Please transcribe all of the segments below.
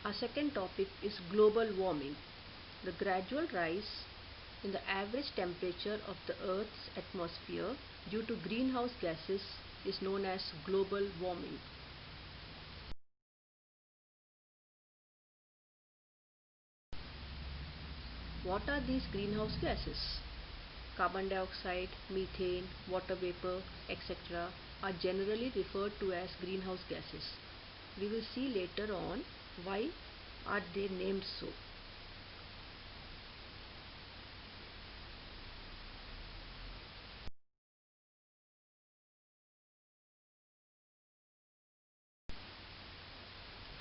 Our second topic is global warming. The gradual rise in the average temperature of the Earth's atmosphere due to greenhouse gases is known as global warming. What are these greenhouse gases? Carbon dioxide, methane, water vapor, etc. are generally referred to as greenhouse gases. We will see later on why are they named so.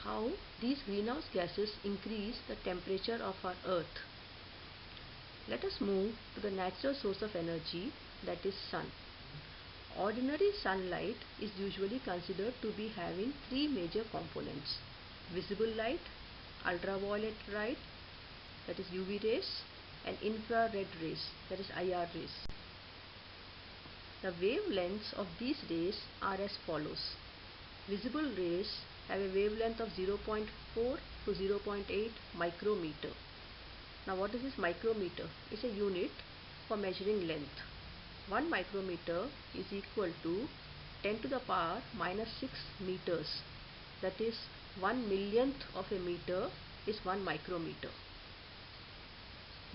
How these greenhouse gases increase the temperature of our Earth. Let us move to the natural source of energy, that is sun. Ordinary sunlight is usually considered to be having three major components: visible light, ultraviolet light, that is UV rays, and infrared rays, that is IR rays. The wavelengths of these rays are as follows. Visible rays have a wavelength of 0.4 to 0.8 micrometer. Now what is this micrometer? It's a unit for measuring length. 1 micrometer is equal to 10 to the power minus 6 meters. That is 1 millionth of a meter is 1 micrometer.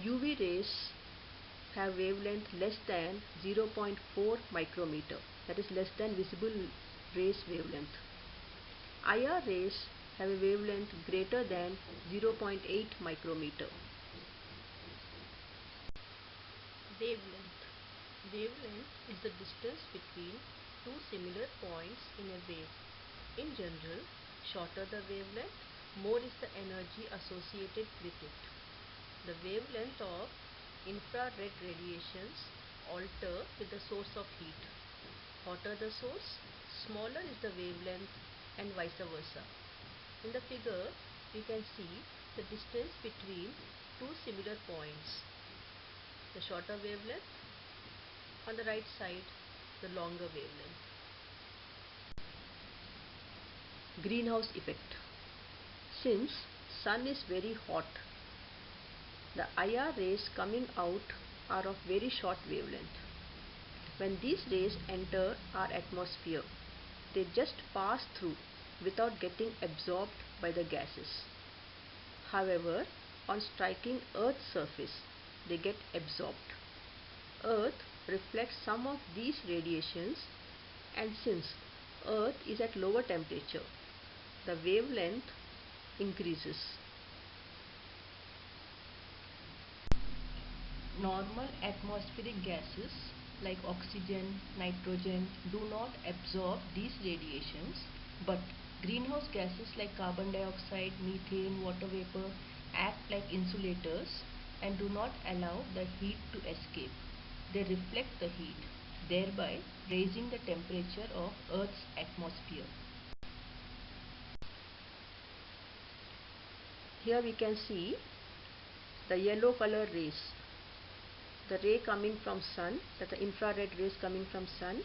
UV rays have wavelength less than 0.4 micrometer. That is less than visible rays wavelength. IR rays have a wavelength greater than 0.8 micrometer. Wavelength. Wavelength is the distance between two similar points in a wave. In general, shorter the wavelength, more is the energy associated with it. The wavelength of infrared radiations alter with the source of heat. Hotter the source, smaller is the wavelength, and vice versa. In the figure, we can see the distance between two similar points. The shorter wavelength, on the right side, the longer wavelength. Greenhouse effect. Since sun is very hot, the IR rays coming out are of very short wavelength. When these rays enter our atmosphere, they just pass through without getting absorbed by the gases. However, on striking Earth's surface, they get absorbed. Earth reflects some of these radiations, and since Earth is at lower temperature, the wavelength increases. Normal atmospheric gases like oxygen, nitrogen do not absorb these radiations, but greenhouse gases like carbon dioxide, methane, water vapor act like insulators and do not allow the heat to escape. They reflect the heat, thereby raising the temperature of Earth's atmosphere. Here we can see the yellow color rays. The ray coming from sun, that the infrared rays coming from sun,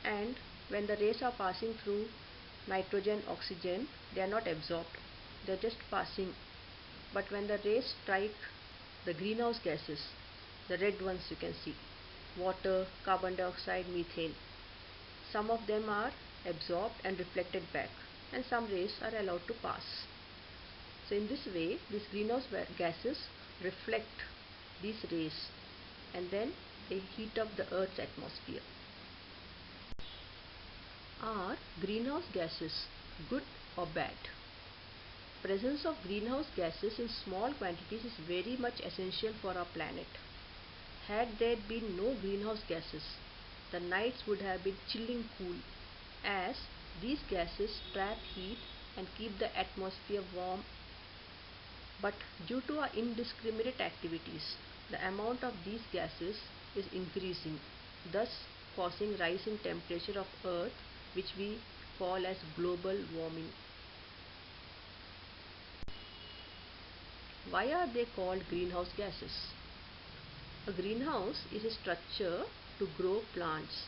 and when the rays are passing through nitrogen, oxygen, they are not absorbed, they are just passing. But when the rays strike the greenhouse gases, the red ones you can see, water, carbon dioxide, methane, some of them are absorbed and reflected back, and some rays are allowed to pass. So in this way, these greenhouse gases reflect these rays, and then they heat up the Earth's atmosphere. Are greenhouse gases good or bad? Presence of greenhouse gases in small quantities is very much essential for our planet. Had there been no greenhouse gases, the nights would have been chilling cool, as these gases trap heat and keep the atmosphere warm. But due to our indiscriminate activities, the amount of these gases is increasing, thus causing rise in temperature of Earth, which we call as global warming. Why are they called greenhouse gases? A greenhouse is a structure to grow plants.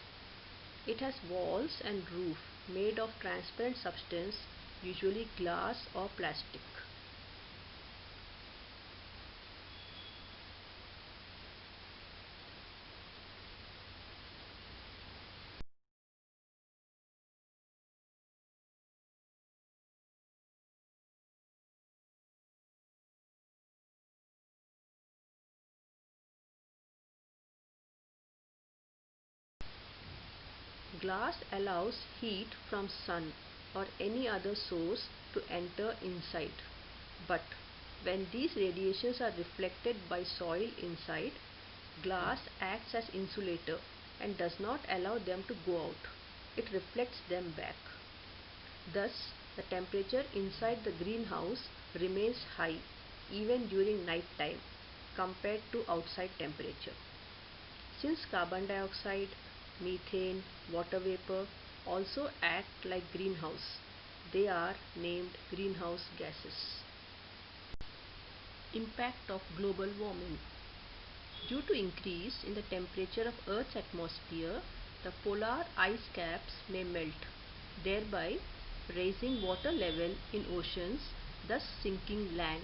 It has walls and roof made of transparent substance, usually glass or plastic. Glass allows heat from sun or any other source to enter inside. But when these radiations are reflected by soil inside, glass acts as insulator and does not allow them to go out. It reflects them back. Thus, the temperature inside the greenhouse remains high even during night time compared to outside temperature. Since carbon dioxide, methane, water vapor also act like greenhouse, they are named greenhouse gases. Impact of global warming. Due to increase in the temperature of Earth's atmosphere, the polar ice caps may melt, thereby raising water level in oceans, thus sinking land.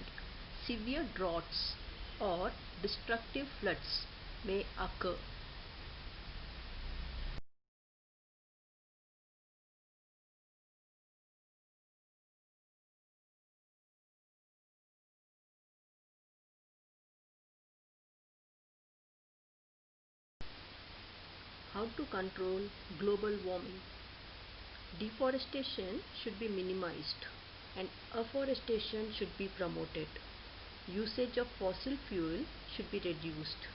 Severe droughts or destructive floods may occur. How to control global warming? Deforestation should be minimized and afforestation should be promoted. Usage of fossil fuel should be reduced.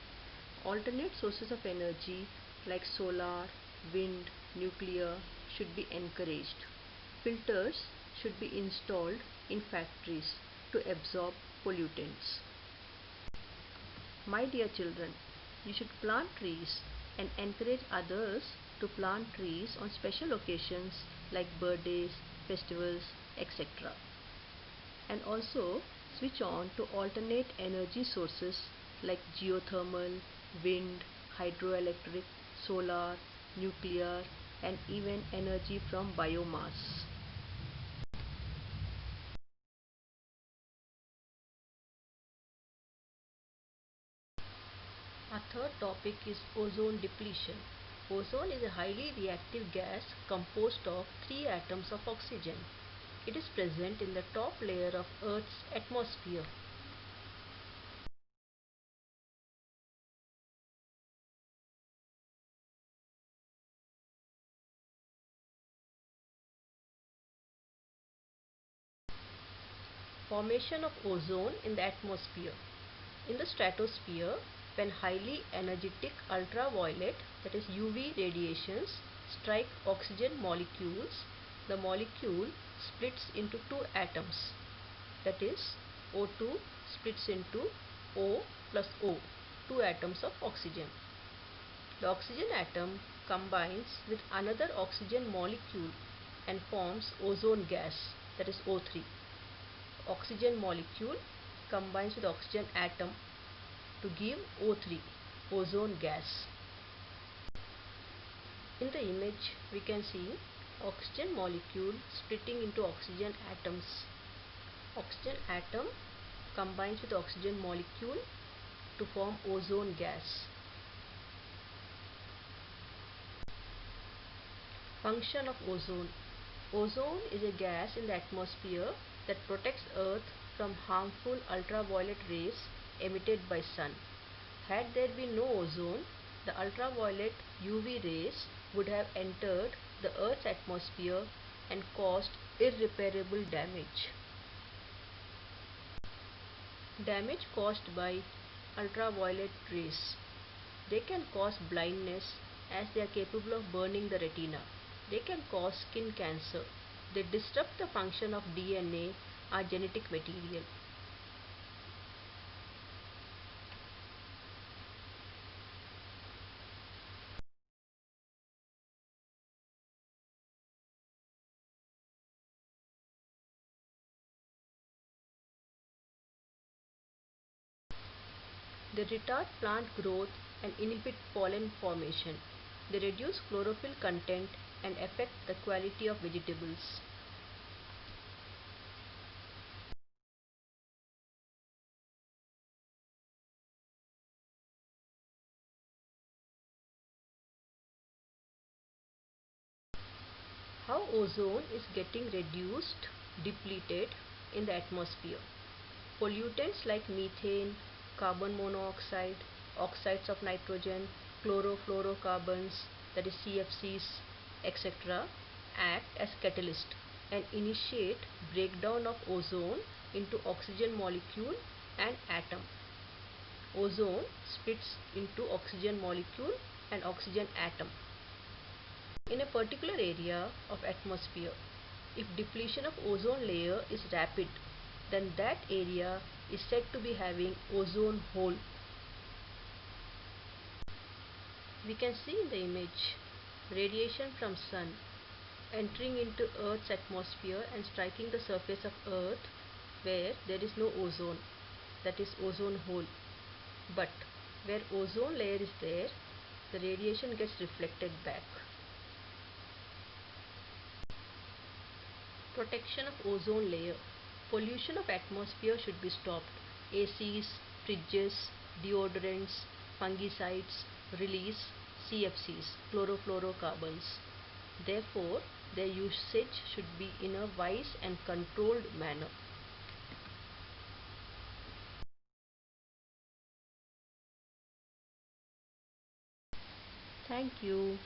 Alternate sources of energy like solar, wind, nuclear should be encouraged. Filters should be installed in factories to absorb pollutants. My dear children, you should plant trees and encourage others to plant trees on special occasions like birthdays, festivals, etc. And also switch on to alternate energy sources like geothermal, wind, hydroelectric, solar, nuclear, and even energy from biomass. Our third topic is ozone depletion. Ozone is a highly reactive gas composed of three atoms of oxygen. It is present in the top layer of Earth's atmosphere. Formation of ozone in the atmosphere. In the stratosphere, when highly energetic ultraviolet, that is UV radiations, strike oxygen molecules, the molecule splits into two atoms, that is O2 splits into O plus O, two atoms of oxygen. The oxygen atom combines with another oxygen molecule and forms ozone gas, that is O3. Oxygen molecule combines with oxygen atom to give O3, ozone gas. In the image we can see oxygen molecule splitting into oxygen atoms. Oxygen atom combines with oxygen molecule to form ozone gas. Function of ozone. Ozone is a gas in the atmosphere that protects Earth from harmful ultraviolet rays emitted by sun. Had there been no ozone, the ultraviolet UV rays would have entered the Earth's atmosphere and caused irreparable damage. Damage caused by ultraviolet rays. They can cause blindness as they are capable of burning the retina. They can cause skin cancer. They disrupt the function of DNA, our genetic material. They retard plant growth and inhibit pollen formation. They reduce chlorophyll content and affect the quality of vegetables. How ozone is getting reduced, depleted in the atmosphere. Pollutants like methane, carbon monoxide, oxides of nitrogen, chlorofluorocarbons, that is CFCs, etc. act as catalyst and initiate breakdown of ozone into oxygen molecule and atom. Ozone splits into oxygen molecule and oxygen atom. In a particular area of atmosphere, if depletion of ozone layer is rapid, then that area is said to be having ozone hole. We can see in the image radiation from sun entering into Earth's atmosphere and striking the surface of Earth where there is no ozone, that is ozone hole. But where ozone layer is there, the radiation gets reflected back. Protection of ozone layer. Pollution of atmosphere should be stopped. ACs, fridges, deodorants, fungicides release CFCs, chlorofluorocarbons. Therefore, their usage should be in a wise and controlled manner. Thank you.